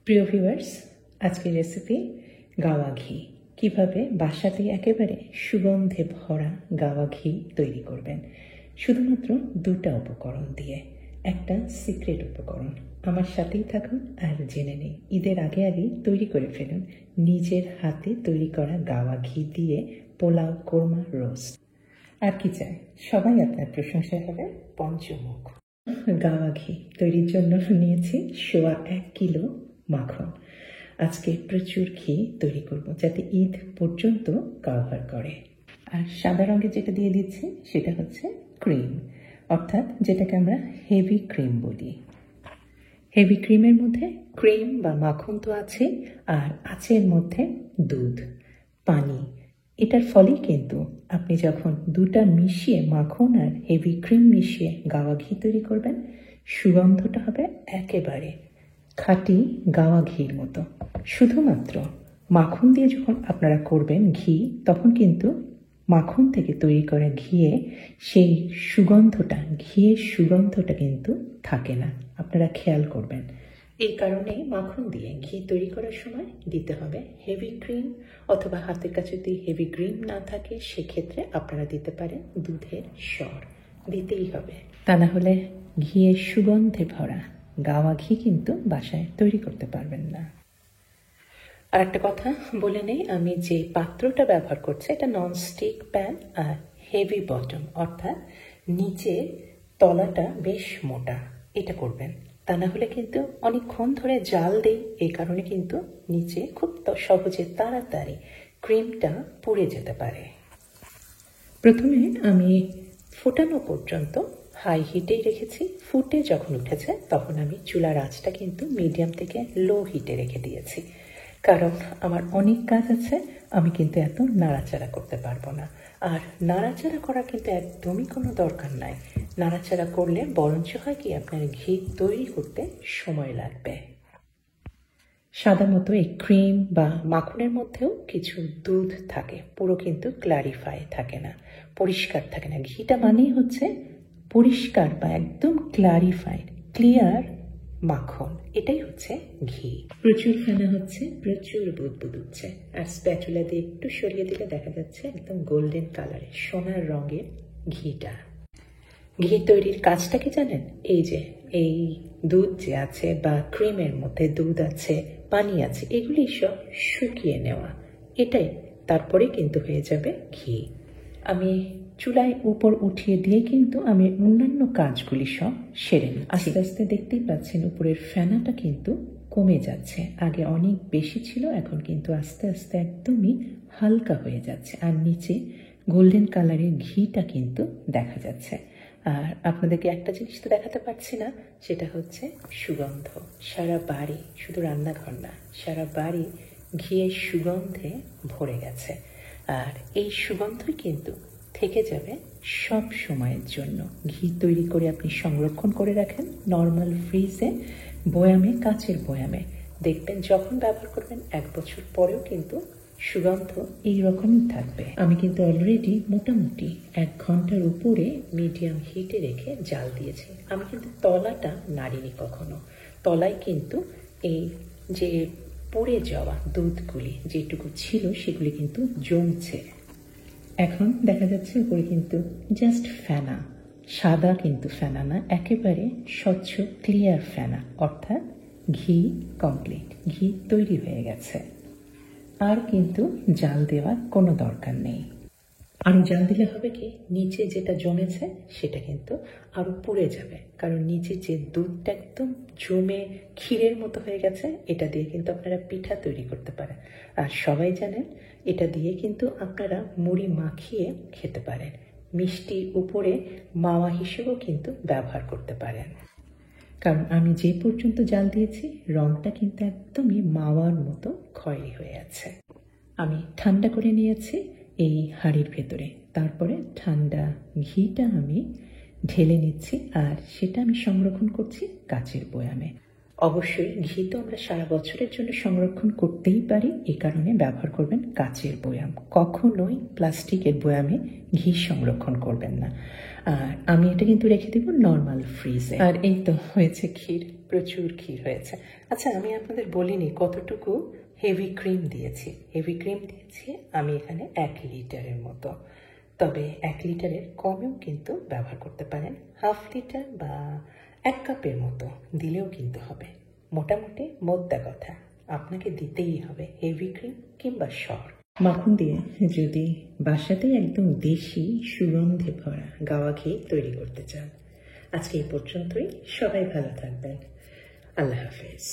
প্রিয় ভিউয়ার্স, আজকের রেসিপি গাওয়া ঘি। কিভাবে বাসাতেই একেবারে সুগন্ধে ভরা গাওয়া ঘি তৈরি করবেন শুধুমাত্র দুটা উপকরণ দিয়ে। একটা সিক্রেট উপকরণ। আমার সাথেই থাকুন আর জেনে নিন। ঈদের আগে আগেই তৈরি করে ফেলুন নিজের হাতে তৈরি করা গাওয়া ঘি দিয়ে পোলাও, কোরমা, রোস্ট। আর কি চাই, সবাই আপনার প্রশংসায় হবে পঞ্চমুখ। গাওয়া ঘি তৈরির জন্য নিয়েছি 1.25 কিলো মাখন। আজকে প্রচুর ঘি তৈরি করব যাতে ঈদ পর্যন্ত কভার করে। আর সাদা রঙের যেটা দিয়ে দিচ্ছি সেটা হচ্ছে ক্রিম, অর্থাৎ যেটাকে আমরা হেভি ক্রিম বলি। হেভি ক্রিমের মধ্যে ক্রিম বা মাখন তো আছে, আর আছে এর মধ্যে দুধ, পানি। এটার ফলেই কিন্তু আপনি যখন দুটা মিশিয়ে মাখন আর হেভি ক্রিম মিশিয়ে গাওয়া ঘি তৈরি করবেন, সুগন্ধটা হবে একেবারে খাঁটি গাওয়া ঘির মতো। শুধুমাত্র মাখন দিয়ে যখন আপনারা করবেন ঘি, তখন কিন্তু মাখন থেকে তৈরি করা ঘিয়ে সেই সুগন্ধটা, ঘিয়ের সুগন্ধটা কিন্তু থাকে না। আপনারা খেয়াল করবেন। এই কারণে মাখন দিয়ে ঘি তৈরি করার সময় দিতে হবে হেভি ক্রিম, অথবা হাতের কাছে যদি হেভি ক্রিম না থাকে সেক্ষেত্রে আপনারা দিতে পারেন দুধের সর। দিতেই হবে, তা না হলে ঘিয়ের সুগন্ধে ভরা গাওয়া ঘি কিন্তু বাসায় তৈরি করতে পারবেন না। আর একটা কথা বলে নেই, আমি যে পাত্রটা ব্যবহার করছি এটা ননস্টিক প্যান আর হেভি বটম, অর্থাৎ নিচে তলাটা বেশ মোটা। এটা করবেন, তা না হলে কিন্তু অনেকক্ষণ ধরে জাল দেই, এই কারণে কিন্তু নিচে খুব সহজে তাড়াতাড়ি ক্রিমটা পুড়ে যেতে পারে। প্রথমে আমি ফোটানো পর্যন্ত হাই হিটেই রেখেছি। ফুটে যখন উঠেছে তখন আমি চুলার আঁচটা কিন্তু মিডিয়াম থেকে লো হিটে রেখে দিয়েছি, কারণ আমার অনেক কাজ আছে, আমি কিন্তু এত নাড়াচাড়া করতে পারবো না। আর নাড়াচাড়া করার কিন্তু একদমই কোনো দরকার নাই। নাড়াচাড়া করলে বরঞ্চ হয় কি, আপনার ঘি তৈরি করতে সময় লাগবে। সাদা মতো এই ক্রিম বা মাখনের মধ্যেও কিছু দুধ থাকে, পুরো কিন্তু ক্লারিফাই থাকে না, পরিষ্কার থাকে না। ঘিটা মানেই হচ্ছে পরিষ্কার বা একদম ক্লারিফাইড, ক্লিয়ার মাখন, এটাই হচ্ছে ঘি। প্রচুর ফেনা হচ্ছে, প্রচুর বুদবুদ উঠছে, আর স্প্যাচুলা দিয়ে একটু সরিয়ে দিলে দেখা যাচ্ছে একদম গোল্ডেন কালারের সোনার রঙের ঘিটা। ঘি তৈরির কাজটা কি জানেন? এই যে এই দুধ যে আছে বা ক্রিমের মধ্যে দুধ আছে, পানি আছে, এগুলি সব শুকিয়ে নেওয়া, এটাই তারপরে কিন্তু হয়ে যাবে ঘি। আমি চুলায় উপর উঠিয়ে দিয়ে কিন্তু আমি অন্যান্য কাজগুলি সব সেরে নিই। আস্তে আস্তে দেখতেই পাচ্ছেন উপরের ফেনাটা কিন্তু কমে যাচ্ছে। আগে অনেক বেশি ছিল, এখন কিন্তু আস্তে আস্তে একদমই হালকা হয়ে যাচ্ছে, আর নিচে গোল্ডেন কালারের ঘিটা কিন্তু দেখা যাচ্ছে। আর আপনাদেরকে একটা জিনিস তো দেখাতে পারছি না, সেটা হচ্ছে সুগন্ধ। সারা বাড়ি, শুধু রান্নাঘর না, সারা বাড়ি ঘিয়ের সুগন্ধে ভরে গেছে। আর এই সুগন্ধই কিন্তু থেকে যাবে সব সময়ের জন্য। ঘি তৈরি করে আপনি সংরক্ষণ করে রাখেন নর্মাল ফ্রিজে, বয়ামে, কাচের বয়ামে, দেখবেন যখন ব্যবহার করবেন 1 বছর পরেও কিন্তু সুগন্ধ এইরকমই থাকবে। আমি কিন্তু অলরেডি মোটামুটি 1 ঘন্টার উপরে মিডিয়াম হিটে রেখে জাল দিয়েছি। আমি কিন্তু তলাটা নাড়িনি কখনো। তলায় কিন্তু এই যে পুড়ে যাওয়া দুধগুলি যেটুকু ছিল সেগুলি কিন্তু জমছে। এখন দেখা যাচ্ছে উপরে কিন্তু জাস্ট ফেনা, সাদা কিন্তু ফেনা না, একেবারে স্বচ্ছ ক্লিয়ার ফেনা, অর্থাৎ ঘি কমপ্লিট, ঘি তৈরি হয়ে গেছে। আর কিন্তু জাল দেওয়ার কোনো দরকার নেই। আরও জাল দিলে হবে কি, নিচে যেটা জমেছে সেটা কিন্তু আরও পুড়ে যাবে, কারণ নিচে যে দুধটা একদম জমে ক্ষীরের মতো হয়ে গেছে, এটা দিয়ে কিন্তু আপনারা পিঠা তৈরি করতে পারেন। আর সবাই জানেন এটা দিয়ে কিন্তু আপনারা মুড়ি মাখিয়ে খেতে পারেন, মিষ্টি উপরে মাওয়া হিসেবেও কিন্তু ব্যবহার করতে পারেন। কারণ আমি যে পর্যন্ত জাল দিয়েছি রংটা কিন্তু একদমই মাওয়ার মতো খয়েরি হয়ে আছে। আমি ঠান্ডা করে নিয়েছি এই হাঁড়ির ভেতরে, তারপরে ঠান্ডা ঘিটা আমি ঢেলে নিচ্ছি, আর সেটা আমি সংরক্ষণ করছি কাচের বয়ামে। অবশ্যই ঘি তো আমরা সারা বছরের জন্য সংরক্ষণ করতেই পারি, এই কারণে ব্যবহার করবেন কাচের বয়াম। কখনোই প্লাস্টিকের বয়ামে ঘি সংরক্ষণ করবেন না। আর আমি এটা কিন্তু রেখে দেব নর্মাল ফ্রিজে। আর এই তো হয়েছে ক্ষীর, প্রচুর ক্ষীর হয়েছে। আচ্ছা, আমি আপনাদের বলিনি কতটুকু হেভি ক্রিম দিয়েছি। হেভি ক্রিম দিয়েছি আমি এখানে 1 লিটারের মতো, তবে 1 লিটারের কমেও কিন্তু ব্যবহার করতে পারেন। হাফ লিটার বা 1 কাপের মতো দিলেও কিন্তু হবে। মোটামুটি মোদ্দা কথা আপনাকে দিতেই হবে হেভি ক্রিম কিংবা সর। মাখন দিয়ে যদি বাসাতেই একদম দেশি সুগন্ধে ভরা গাওয়া ঘি তৈরি করতে চান, আজকে এই পর্যন্তই। সবাই ভালো থাকবেন। আল্লাহ হাফেজ।